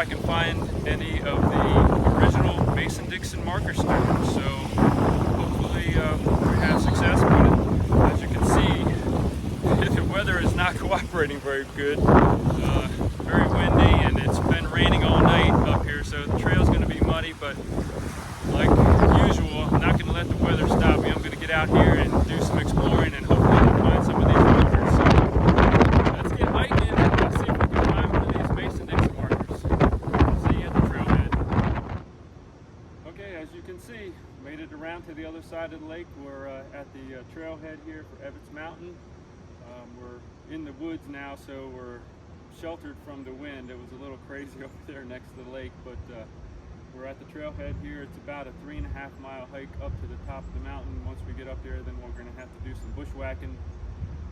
I can find any of the original Mason-Dixon marker stones. So hopefully we have success. But as you can see, the weather is not cooperating very good. Very windy, and it's been raining all night up here, so the trail's going to be muddy. But like usual, I'm not going to let the weather stop me. I'm going to get out here and do some exploring and hopefully find some of these markers. So let's get hiking and see if we can find one of these Mason-Dixon markers. See you at the trailhead. Okay, as you can see, made it around to the other side of the lake. We're at the trailhead here for Evitt's Mountain. We're in the woods now, so we're sheltered from the wind. It was a little crazy over there next to the lake, but we're at the trailhead here. It's about a 3.5 mile hike up to the top of the mountain. Once we get up there, then we're going to have to do some bushwhacking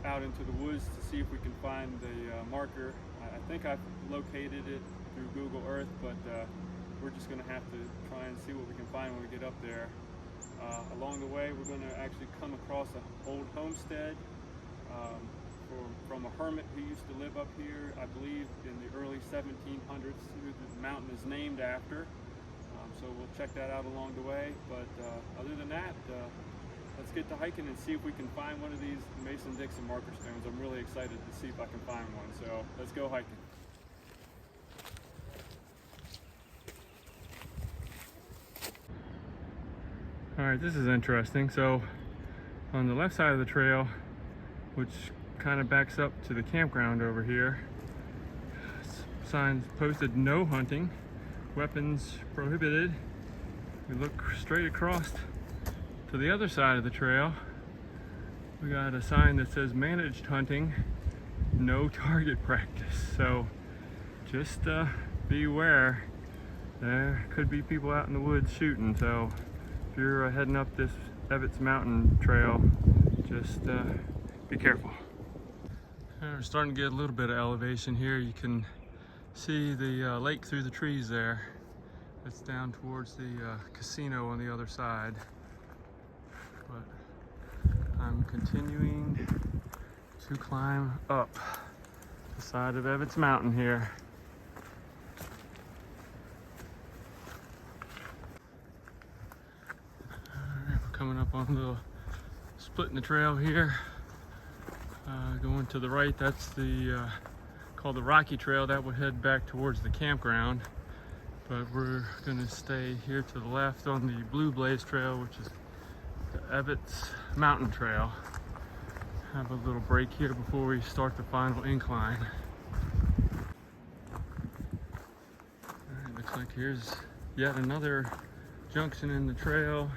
out into the woods to see if we can find the marker. I think I've located it through Google Earth, but we're just going to have to try and see what we can find when we get up there. Along the way, we're going to actually come across an old homestead from a hermit who used to live up here, I believe, in the early 1700s, who the mountain is named after. So we'll check that out along the way. But other than that, let's get to hiking and see if we can find one of these Mason-Dixon marker stones. I'm really excited to see if I can find one. So let's go hiking. All right, this is interesting. So on the left side of the trail, which kind of backs up to the campground over here, signs posted no hunting, weapons prohibited. We look straight across to the other side of the trail. We got a sign that says managed hunting, no target practice. So just beware, there could be people out in the woods shooting. So if you're heading up this Evitt's Mountain trail, just be careful. We're starting to get a little bit of elevation here. You can see the lake through the trees there. It's down towards the casino on the other side. But I'm continuing to climb up the side of Evitt's Mountain here. Alright, we're coming up on a little split in the trail here. Going to the right, that's the called the Rocky Trail. That would head back towards the campground, but we're going to stay here to the left on the Blue Blaze Trail, which is the Evitt's Mountain Trail. Have a little break here before we start the final incline. Alright, looks like here's yet another junction in the trail,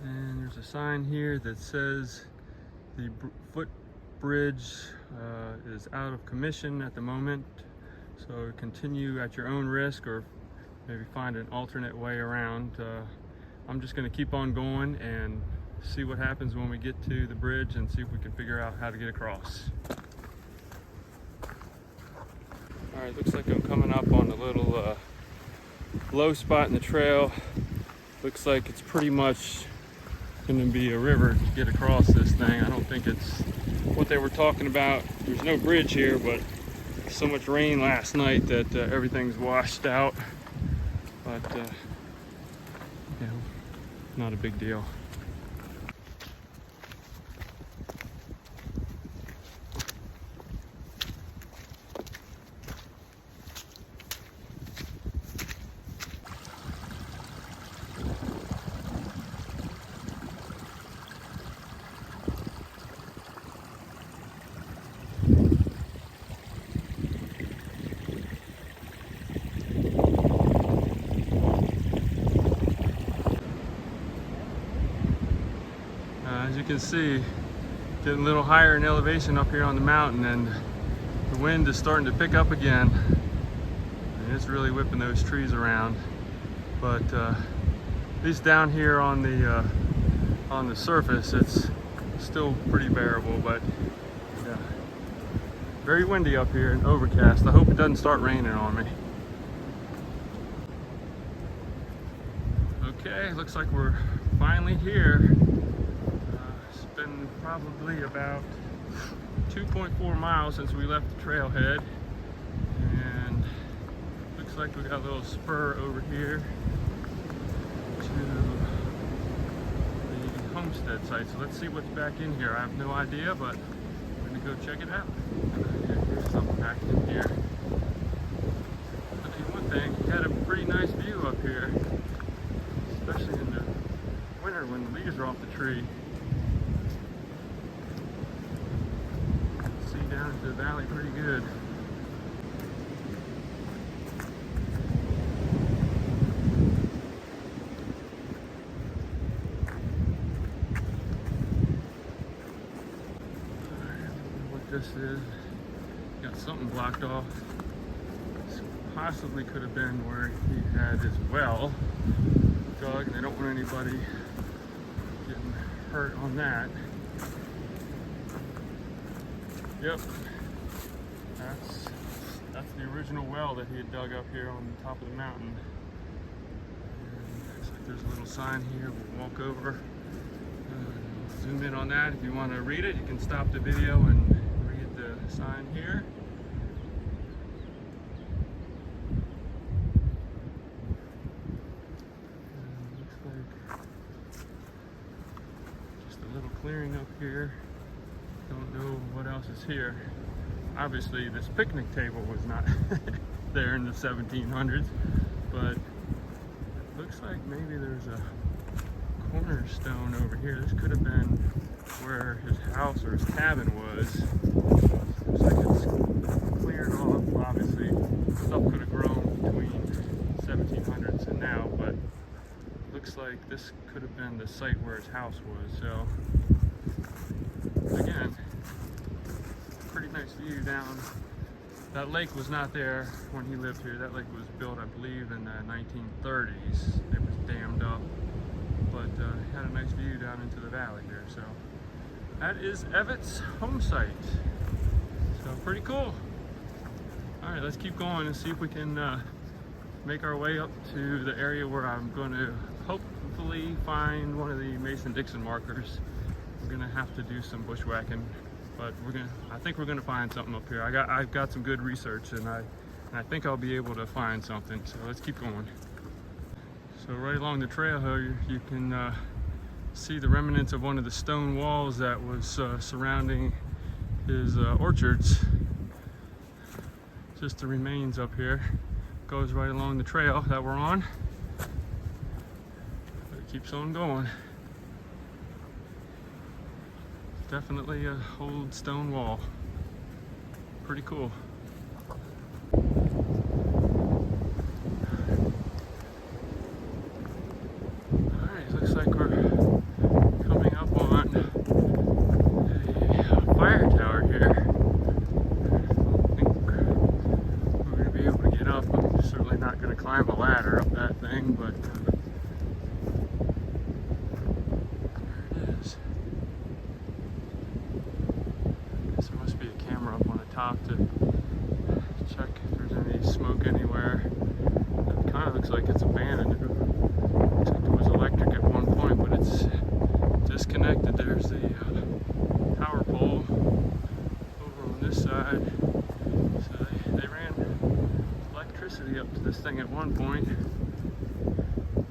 and there's a sign here that says the footbridge is out of commission at the moment, so continue at your own risk or maybe find an alternate way around. I'm just going to keep on going and see what happens when we get to the bridge and see if we can figure out how to get across. Alright, looks like I'm coming up on a little low spot in the trail. Looks like it's pretty much going to be a river to get across this thing. I don't think it's what they were talking about. There's no bridge here, but so much rain last night that everything's washed out. But you know, not a big deal. As you can see, getting a little higher in elevation up here on the mountain, and the wind is starting to pick up again. And it's really whipping those trees around. But at least down here on the surface, it's still pretty bearable. But yeah, very windy up here and overcast. I hope it doesn't start raining on me. Okay, looks like we're finally here. It's been probably about 2.4 miles since we left the trailhead, and looks like we got a little spur over here to the homestead site. So let's see what's back in here. I have no idea, but we're gonna go check it out. Here's something back in here. I'll tell you one thing, you had a pretty nice view up here, especially in the winter when the leaves are off the tree. See down into the valley pretty good. This is, got something blocked off. This possibly could have been where he had his well dug, and they don't want anybody getting hurt on that. Yep, that's the original well that he had dug up here on the top of the mountain. And looks like there's a little sign here. We'll walk over, zoom in on that. If you want to read it, you can stop the video and sign here. And looks like just a little clearing up here. Don't know what else is here. Obviously this picnic table was not there in the 1700s, but it looks like maybe there's a cornerstone over here. This could have been where his house or his cabin was. Looks like it's cleared off. Obviously, stuff could have grown between 1700s and now, but looks like this could have been the site where his house was. So, again, pretty nice view down. That lake was not there when he lived here. That lake was built, I believe, in the 1930s. It was dammed up, but had a nice view down into the valley here. So that is Evitt's home site. So pretty cool. All right, let's keep going and see if we can make our way up to the area where I'm going to hopefully find one of the Mason-Dixon markers. We're going to have to do some bushwhacking, but I think we're gonna find something up here. I've got some good research, and I think I'll be able to find something. So let's keep going. So right along the trail here, you can see the remnants of one of the stone walls that was surrounding his orchards. Just the remains up here. Goes right along the trail that we're on. But it keeps on going. Definitely an old stone wall. Pretty cool. Alright, looks like we're coming up on a fire tower here. I think we're going to be able to get up. I'm certainly not going to climb a ladder up that thing, but to check if there's any smoke anywhere. It kind of looks like it's abandoned. It looks like there was electric at one point, but it's disconnected. There's the power pole over on this side. So they ran electricity up to this thing at one point. But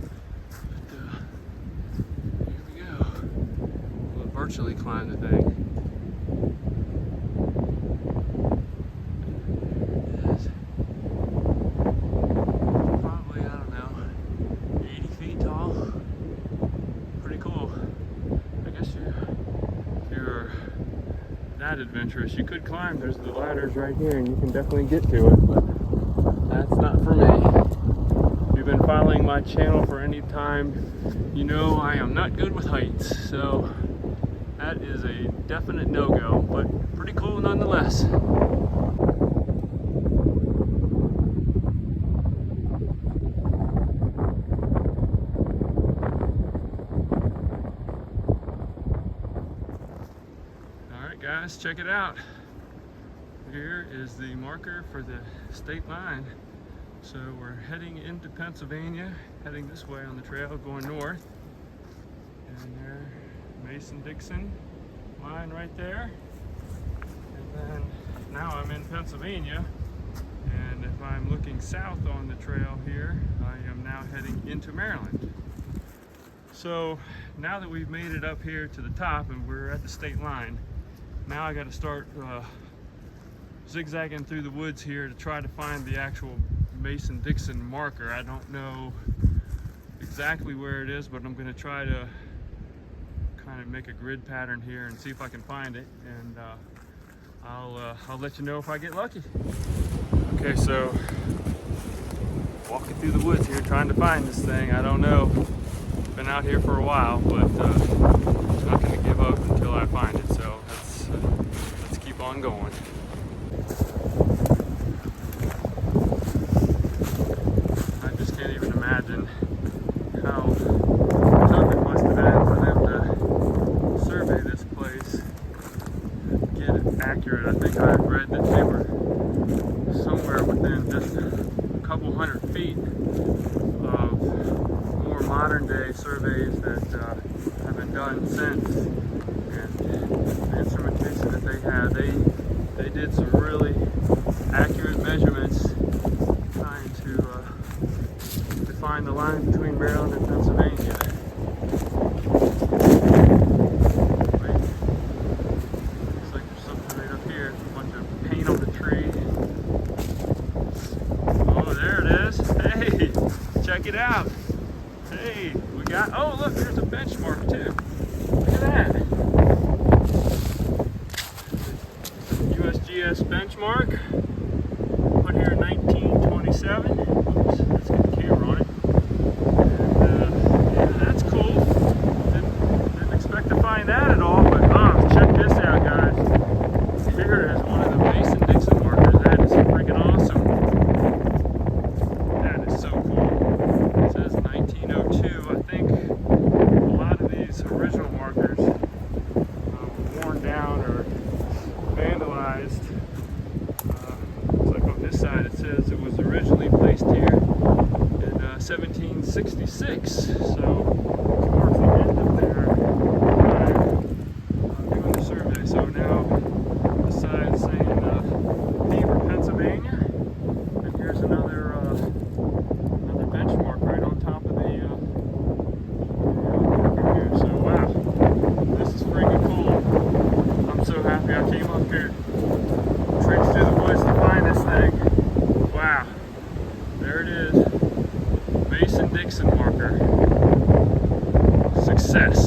here we go. We'll virtually climb the thing. Adventurous, you could climb. There's the ladders right here, and you can definitely get to it, but that's not for me. If you've been following my channel for any time, you know I am not good with heights, so that is a definite no-go, but pretty cool nonetheless. Guys, check it out. Here is the marker for the state line. So we're heading into Pennsylvania, heading this way on the trail, going north. And there, Mason-Dixon line right there. And then now I'm in Pennsylvania. And if if I'm looking south on the trail here, I am now heading into Maryland. So now that we've made it up here to the top and we're at the state line, now I got to start zigzagging through the woods here to try to find the actual Mason-Dixon marker. I don't know exactly where it is, but I'm going to try to kind of make a grid pattern here and see if I can find it, and I'll let you know if I get lucky. Okay, so walking through the woods here trying to find this thing. I don't know. Been out here for a while, but I'm not going to give up until I find it. So let's keep on going. I just can't even imagine how tough it must have been for them to survey this place, get it accurate. I think I read that they were somewhere within just a couple hundred feet of more modern day surveys that have been done since. And the instrumentation that they had, they did some really accurate measurements trying to define the line between Maryland and Pennsylvania. Wait, looks like there's something right up here, a bunch of paint on the tree. Oh, there it is. Hey, check it out. Hey, we got, oh look, there's a benchmark too. Look at that. USGS benchmark, put here in 1927. Oops, let's get the camera on it. And yeah, that's cool. Didn't expect to find that at all, but check this out, guys. Here is one of the Mason-Dixon markers. That is freaking awesome. That is so cool. It says 1902. I think a lot of these original markers were worn down or vandalized. Looks like on this side it says it was originally placed here in 1766. So towards the end of their time doing the survey. So now this side is saying Beaver, Pennsylvania, and here's another benchmark right on top of the marker here. So wow, this is freaking cool. I'm so happy I came up here, traipsed through the woods to find this thing. Wow, there it is, Mason-Dixon marker. Success.